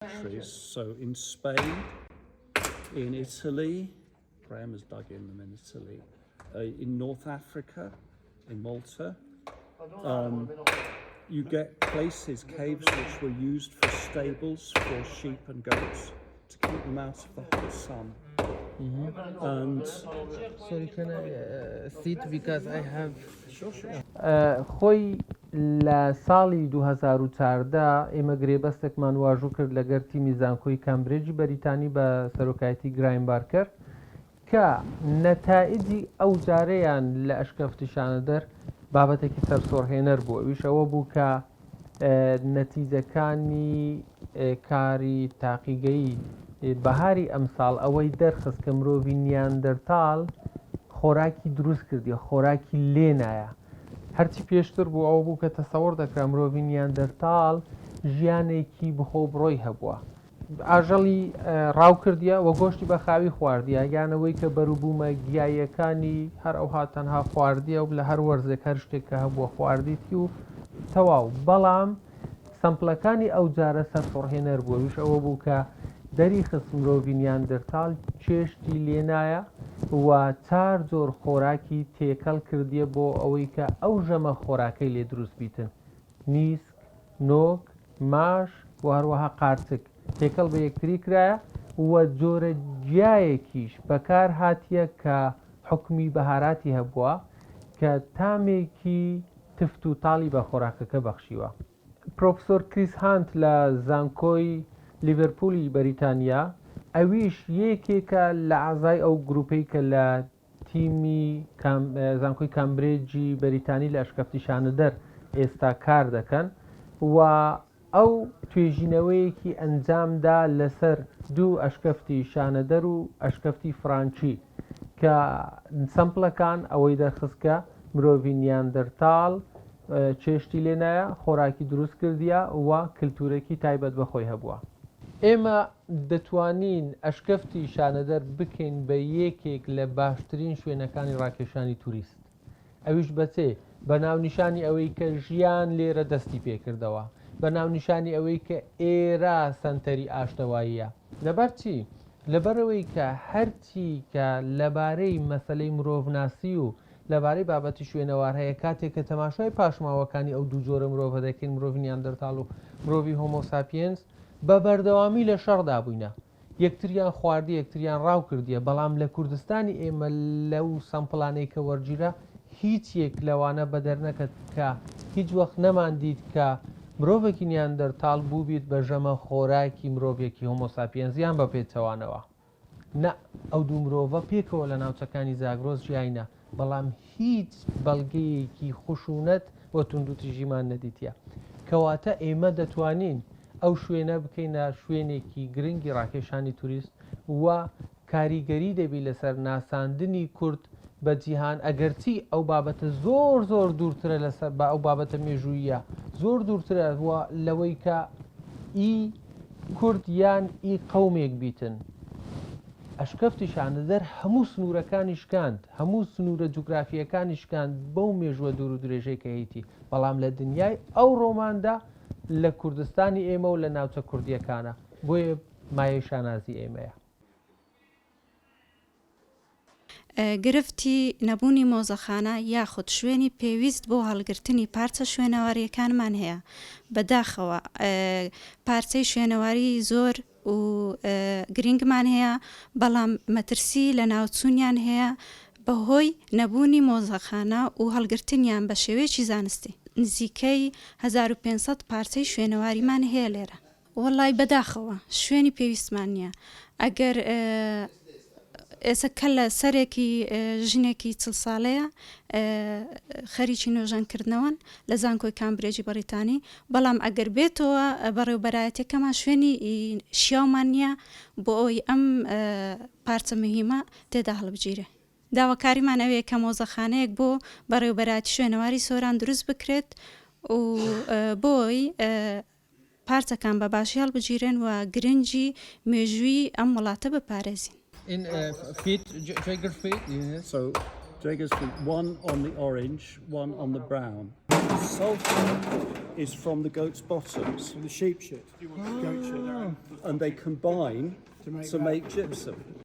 countries. So in Spain, in Italy, Graham has dug in them in Italy, in North Africa, in Malta, you get places, caves which were used for stables for sheep and goats to keep them out of the hot sun. And Sorry, can I sit because I have sure. خۆی لە ساڵی 2014 ئێمە گرێبەستێکمان واژوو کرد لەگەر تیمی زانکۆی کامبرێجی بەریتانی بە سەرۆکایەتی گرایم بارکەر کە نەتائجی ئەو جارەیان لە ئەشکەفتیشانە دەر بابەتێکی سەرسۆڕهێنەر بووە ویش ئەوە بوو کە نەتیجەکانی کاری تاقیگەیی بەهاری ئەمساڵ ئەوەی دەرخست کە مرۆڤی نیاندەرتاڵ خۆراکی دروست کردیە خۆراکی لێنایە هەرچی پێشتر بوو ئەو بوو کە تەسەوەڕ دەکرا مرۆڤی نیاندەرتاڵ ژیانێکی بخۆ بڕۆی هەبووە ئاژەڵی ڕاو کردیە وە گۆشتی بە خاوی خواردیە یانەوەی کە بەروبوومە گیاییەکانی هەر ئەوها تەنها خواردیە و لە هەر وەرزێک هەر شتێک کە هەبووە خواردیتی و تەواو بەڵام سەمپلەکانی ئەو جارە سەرسۆڕهێنەر بووە ویش ئەوە بوو کە دەری خست مرۆڤی نیاندەرتاڵ چێشتی لێنایە و چار جۆر خۆراکی تێکەڵ کردیە بۆ ئەوەی کە ئەو ژەمە خۆراکەی لێ دروست بیتن نیسک، نۆک، ماش و هەروەها قارچک تێکەڵ بە یەکتری کرایە و جۆرە گیایەکیش بەکار هاتیە کە حکمی بەهاراتی هەبووە کە تامێکی تفت و تاڵی بە خۆراکەکە بەخشیوە پرۆفسۆر کریس هانت لە زانکۆی لیڤەرپولی بەریتانیا ئەویش یەکێکە لە ئازای ئەو گروپەی کە لە تیمی زانکۆی کامبرێجی بەریتانی لە ئەشکەفتیشانە دەر ئێستا کار دەکەن و ئەو توێژینەوەیەکی ئەنجامدا لەسەر دوو ئەشکەفتی شانەدەر و ئەشکەفتی فرانچی کە سەمپلەکان ئەوەی دەرخستکە مرۆڤی نیاندەرتاڵ چێشتی لێنایە خۆراکی دروست کردیە و کللتورێکی تایبەت بەخۆی هەبووە ئێمە دەتوانین ئەشکەفتی شانەدەر بکەین بە یەکێک لە باشترین شوێنەکانی ڕاکێشانی توریست ئەویش بەچێ بە ناونیشانی ئەوەی کە ژیان لێرە دەستی پێکردەوە بە ناونیشانی ئەوەی کە ئێرە سەنتەری ئاشتەواییە لەبەر چی؟ لەبەرەوەی کە هەرچی کە لەبارەی مەسەلەی مرۆڤناسی و لەبارەی بابەتی شوێنەوار هەیە کاتێک کە تەماشای پاشماوەکانی ئەو دوو جۆرە مرۆڤە دەکەین مرۆڤی نیاندەرتاڵ و مرۆڤی هۆمۆساپیەنس بە بەردەوامی لە شەڕدا بووینە یەکتریان خواردی یەکتریان ڕاو کردیە بەڵام لە کوردستانی ئێمە لەو سەمپڵانەی کە وەرگیرە هیچ یەک لەوانە بە دەرنەکەت کە هیچ وەخت نەماندیت کە مرۆڤێکی نیاندەرتاڵ بوو بیت بە ژەمە خۆراکی مرۆڤێکی هۆمۆساپیەنس یان بە پێچەوانەوە نە ئەو دوو مرۆڤە پێکەوە لە ناوچەکانی زاگرۆس ژیاینە بەڵام هیچ بەڵگەیەکی خشونەت بۆ توندوتیژیمان نەدیتە کەواتە ئێمە دەتوانین ئەو شوێنە بکەینە شوێنێکی گرنگی ڕاکێشانی توریست و کاریگەری دەبی لەسەر ناساندنی کورد بە جیهان ئەگەرچی ئەو بابەتە زۆر زۆر دوورترە لەسەر بە ئەو بابەتە مێژوویە زۆر دوورترە لەوەی کە ئی کورد یان ئی قەومێک بیتن ئەشکەفتی شانەدەر هەموو سنوورەکانی شکاند هەموو سنوورە جوگرافیەکانی شکاند بەو مێژووە دوور و درێژەی کە هیتی بەڵام لە دنیای ئەو ڕۆماندا لە کوردستانی ئێمە و لە ناوچە کوردیەکانە بۆیە مایەی شانازی ئێمەیە گرفتی نەبوونی مۆزەخانە یاخود شوێنی پێویست بۆ هەڵگرتنی پارچە شوێنەوەریەکانمان هەیە بەداخەوە پارچەی شوێنەواری زۆر و گرنگمان هەیە بەڵام مەترسی لە ناوچوونیان هەیە بەهۆی نەبوونی مۆزەخانە و هەڵگرتنیان بە شێوەیەکی زانستی نزیکەی 1500 پارچەی شوێنەواریمان هەیە لێرە وەڵای بەداخەوە شوێنی پێویستمان نییە ئەگەر ئێستا کە لە سەرێکی ژنێکی 40 ساڵەیە خەریکی نۆژانکردنەوەن لە زانکۆی کامبرێجی بەریتانی بەڵام ئەگەر بێتەوە بەڕێوبەرایەتەکەمان شوێنی شیاومان نییە بۆ ئەوی ئەم پارچە مهمە تێدا هەڵبگیرێ داواکاریمان ئەوەیە کە مۆزەخانەیەک بۆ بەڕێوبەرایەتی شوێنەواری سۆران دروست بکرێت و بۆی پارچەکان بە باشی هەڵبگیرێن و گرنگی مێژووی ئەم وڵاتە بپارێزین In feet, Jaeger feet, yes. So Jaeger's feet, one on the orange, one on the brown. sulfur is from the goat's bottoms, And the sheep shit, goat shit. and they combine To make to that. make gypsum.